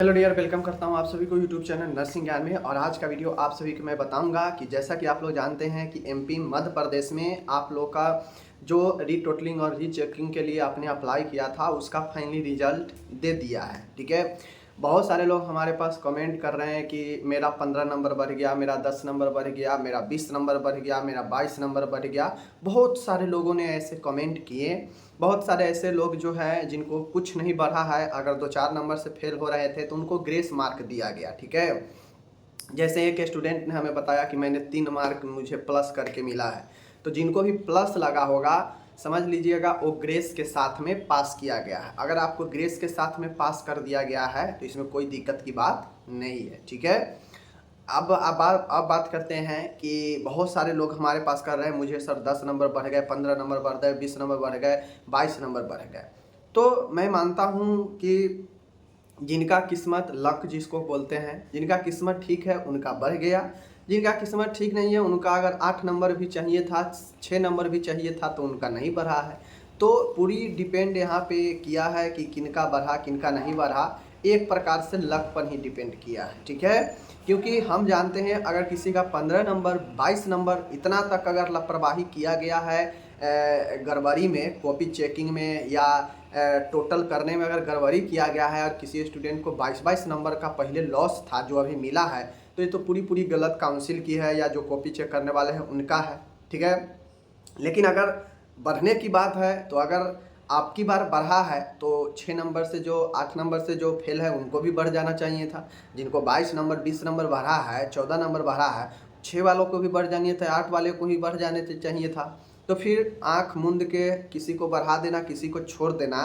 Hello dear, welcome करता हूं आप सभी को यूट्यूब चैनल नर्सिंग ज्ञान में। और आज का वीडियो आप सभी को मैं बताऊंगा कि जैसा कि आप लोग जानते हैं कि एमपी मध्य प्रदेश में आप लोग का जो रीटोटलिंग और रीचेकिंग के लिए आपने अप्लाई किया था उसका फाइनली रिजल्ट दे दिया है। ठीक है, बहुत सारे लोग हमारे पास कमेंट कर रहे हैं कि मेरा 15 नंबर बढ़ गया, मेरा 10 नंबर बढ़ गया, मेरा 20 नंबर बढ़ गया, मेरा 22 नंबर बढ़ गया। बहुत सारे लोगों ने ऐसे कमेंट किए। बहुत सारे ऐसे लोग जो हैं जिनको कुछ नहीं बढ़ा है, अगर 2-4 नंबर से फेल हो रहे थे तो उनको ग्रेस मार्क दिया गया। ठीक है, जैसे एक स्टूडेंट ने हमें बताया कि मैंने 3 मार्क मुझे प्लस करके मिला है, तो जिनको भी प्लस लगा होगा समझ लीजिएगा वो ग्रेस के साथ में पास किया गया है। अगर आपको ग्रेस के साथ में पास कर दिया गया है तो इसमें कोई दिक्कत की बात नहीं है। ठीक है, अब बात करते हैं कि बहुत सारे लोग हमारे पास कर रहे हैं मुझे सर 10 नंबर बढ़ गए, 15 नंबर बढ़ गए, 20 नंबर बढ़ गए, 22 नंबर बढ़ गए। तो मैं मानता हूं कि जिनका किस्मत लक जिसको बोलते हैं, जिनका किस्मत ठीक है उनका बढ़ गया, जिनका किस्मत ठीक नहीं है उनका अगर 8 नंबर भी चाहिए था, 6 नंबर भी चाहिए था तो उनका नहीं बढ़ा है। तो पूरी डिपेंड यहाँ पे किया है कि किनका बढ़ा किनका नहीं बढ़ा, एक प्रकार से लक पर ही डिपेंड किया है। ठीक है, क्योंकि हम जानते हैं अगर किसी का 15 नंबर 22 नंबर इतना तक अगर लापरवाही किया गया है गड़बड़ी में, कॉपी चेकिंग में या टोटल करने में अगर गड़बड़ी किया गया है और किसी स्टूडेंट को 22-22 नंबर का पहले लॉस था जो अभी मिला है, तो ये तो पूरी गलत काउंसिल की है या जो कॉपी चेक करने वाले हैं उनका है। ठीक है, लेकिन अगर बढ़ने की बात है तो अगर आपकी बार बढ़ा है तो 6 नंबर से जो 8 नंबर से जो फेल है उनको भी बढ़ जाना चाहिए था। जिनको 22 नंबर 20 नंबर बढ़ा है, 14 नंबर बढ़ा है, 6 वालों को भी बढ़ जानी था, 8 वाले को भी बढ़ जाने चाहिए था। तो फिर आंख मूंद के किसी को बढ़ा देना किसी को छोड़ देना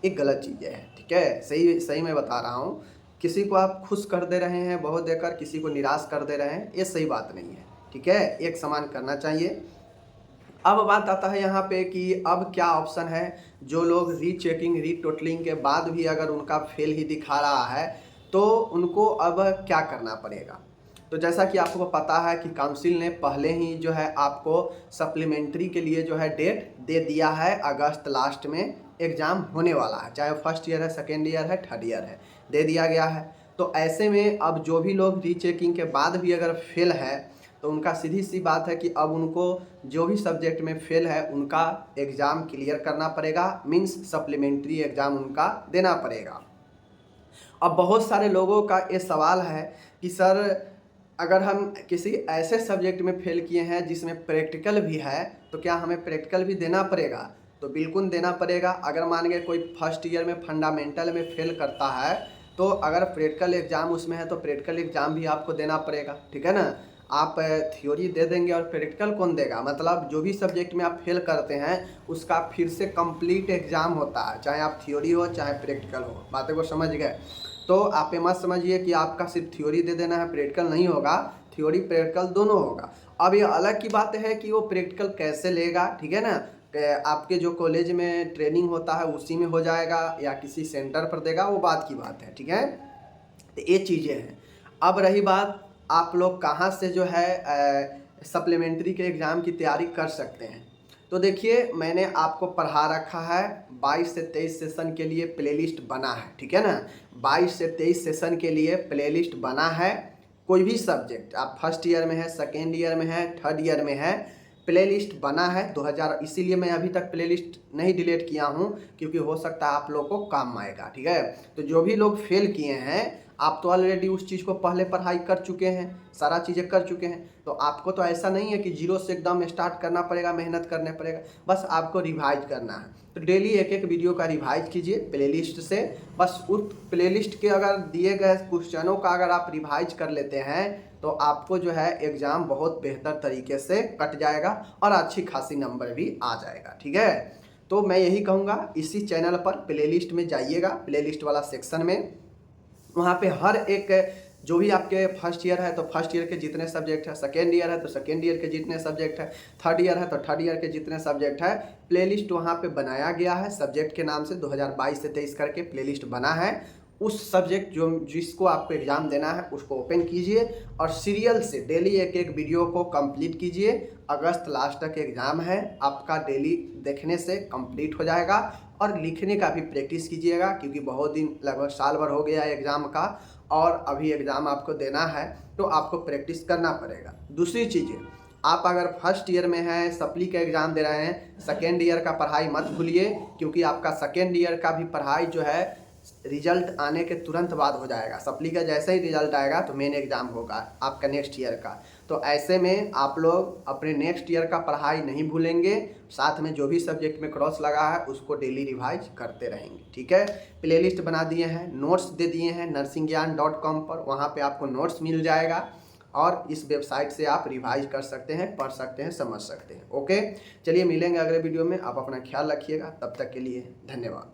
एक गलत चीज़ है। ठीक है, सही सही मैं बता रहा हूँ। किसी को आप खुश कर दे रहे हैं बहुत देकर, किसी को निराश कर दे रहे हैं, ये सही बात नहीं है। ठीक है, एक समान करना चाहिए। अब बात आता है यहाँ पे कि अब क्या ऑप्शन है। जो लोग रीचेकिंग रीटोटलिंग के बाद भी अगर उनका फेल ही दिखा रहा है तो उनको अब क्या करना पड़ेगा। तो जैसा कि आपको पता है कि काउंसिल ने पहले ही जो है आपको सप्लीमेंट्री के लिए जो है डेट दे दिया है। अगस्त लास्ट में एग्ज़ाम होने वाला है, चाहे फर्स्ट ईयर है, सेकेंड ईयर है, थर्ड ईयर है, दे दिया गया है। तो ऐसे में अब जो भी लोग रीचेकिंग के बाद भी अगर फेल है तो उनका सीधी सी बात है कि अब उनको जो भी सब्जेक्ट में फेल है उनका एग्ज़ाम क्लियर करना पड़ेगा, मीन्स सप्लीमेंट्री एग्ज़ाम उनका देना पड़ेगा। अब बहुत सारे लोगों का ये सवाल है कि सर अगर हम किसी ऐसे सब्जेक्ट में फेल किए हैं जिसमें प्रैक्टिकल भी है तो क्या हमें प्रैक्टिकल भी देना पड़ेगा। तो बिल्कुल देना पड़ेगा। अगर मान गए कोई फर्स्ट ईयर में फंडामेंटल में फेल करता है तो अगर प्रैक्टिकल एग्ज़ाम उसमें है तो प्रैक्टिकल एग्ज़ाम भी आपको देना पड़ेगा। ठीक है ना, आप थ्योरी दे देंगे और प्रैक्टिकल कौन देगा। मतलब जो भी सब्जेक्ट में आप फेल करते हैं उसका फिर से कंप्लीट एग्ज़ाम होता है, चाहे आप थ्योरी हो चाहे प्रैक्टिकल हो। बातें को समझ गए। तो आप ये मत समझिए कि आपका सिर्फ थ्योरी दे देना है, प्रैक्टिकल नहीं होगा। थ्योरी प्रैक्टिकल दोनों होगा। अब ये अलग की बात है कि वो प्रैक्टिकल कैसे लेगा। ठीक है ना, आपके जो कॉलेज में ट्रेनिंग होता है उसी में हो जाएगा या किसी सेंटर पर देगा, वो बात की बात है। ठीक है, तो ये चीज़ें हैं। अब रही बात आप लोग कहाँ से जो है सप्लीमेंट्री के एग्ज़ाम की तैयारी कर सकते हैं। तो देखिए मैंने आपको पढ़ा रखा है, 22 से 23 सेशन के लिए प्लेलिस्ट बना है। ठीक है ना, 22 से 23 सेशन के लिए प्लेलिस्ट बना है। कोई भी सब्जेक्ट आप फर्स्ट ईयर में है, सेकेंड ईयर में है, थर्ड ईयर में है, प्लेलिस्ट बना है 2000। इसीलिए मैं अभी तक प्लेलिस्ट नहीं डिलीट किया हूँ क्योंकि हो सकता है आप लोग को काम आएगा। ठीक है, तो जो भी लोग फेल किए हैं आप तो ऑलरेडी उस चीज़ को पहले पढ़ाई कर चुके हैं, सारा चीज़ें कर चुके हैं। तो आपको तो ऐसा नहीं है कि जीरो से एकदम स्टार्ट करना पड़ेगा, मेहनत करने पड़ेगा। बस आपको रिवाइज करना है। तो डेली एक एक वीडियो का रिवाइज कीजिए प्लेलिस्ट से। बस उस प्लेलिस्ट के अगर दिए गए क्वेश्चनों का अगर आप रिवाइज कर लेते हैं तो आपको जो है एग्ज़ाम बहुत बेहतर तरीके से कट जाएगा और अच्छी खासी नंबर भी आ जाएगा। ठीक है, तो मैं यही कहूँगा इसी चैनल पर प्लेलिस्ट में जाइएगा, प्लेलिस्ट वाला सेक्शन में। वहाँ पे हर एक जो भी आपके फर्स्ट ईयर है तो फर्स्ट ईयर के जितने सब्जेक्ट है, सेकेंड ईयर है तो सेकेंड ईयर के जितने सब्जेक्ट है, थर्ड ईयर है तो थर्ड ईयर के जितने सब्जेक्ट है, प्लेलिस्ट वहाँ पे बनाया गया है सब्जेक्ट के नाम से। 2022 से 23 करके प्लेलिस्ट बना है। उस सब्जेक्ट जिसको आपको एग्ज़ाम देना है उसको ओपन कीजिए और सीरियल से डेली एक एक वीडियो को कंप्लीट कीजिए। अगस्त लास्ट तक एग्ज़ाम है, आपका डेली देखने से कंप्लीट हो जाएगा। और लिखने का भी प्रैक्टिस कीजिएगा, क्योंकि बहुत दिन लगभग साल भर हो गया एग्ज़ाम का और अभी एग्ज़ाम आपको देना है, तो आपको प्रैक्टिस करना पड़ेगा। दूसरी चीज़ें, आप अगर फर्स्ट ईयर में हैं, सप्ली का एग्ज़ाम दे रहे हैं, सेकेंड ईयर का पढ़ाई मत भूलिए, क्योंकि आपका सेकेंड ईयर का भी पढ़ाई जो है रिजल्ट आने के तुरंत बाद हो जाएगा। सप्ली का जैसे ही रिजल्ट आएगा तो मेन एग्ज़ाम होगा आपका नेक्स्ट ईयर का। तो ऐसे में आप लोग अपने नेक्स्ट ईयर का पढ़ाई नहीं भूलेंगे, साथ में जो भी सब्जेक्ट में क्रॉस लगा है उसको डेली रिवाइज करते रहेंगे। ठीक है, प्लेलिस्ट बना दिए हैं, नोट्स दे दिए हैं nursingyan.com पर, वहाँ पे आपको नोट्स मिल जाएगा और इस वेबसाइट से आप रिवाइज कर सकते हैं, पढ़ सकते हैं, समझ सकते हैं। ओके, चलिए मिलेंगे अगले वीडियो में। आप अपना ख्याल रखिएगा, तब तक के लिए धन्यवाद।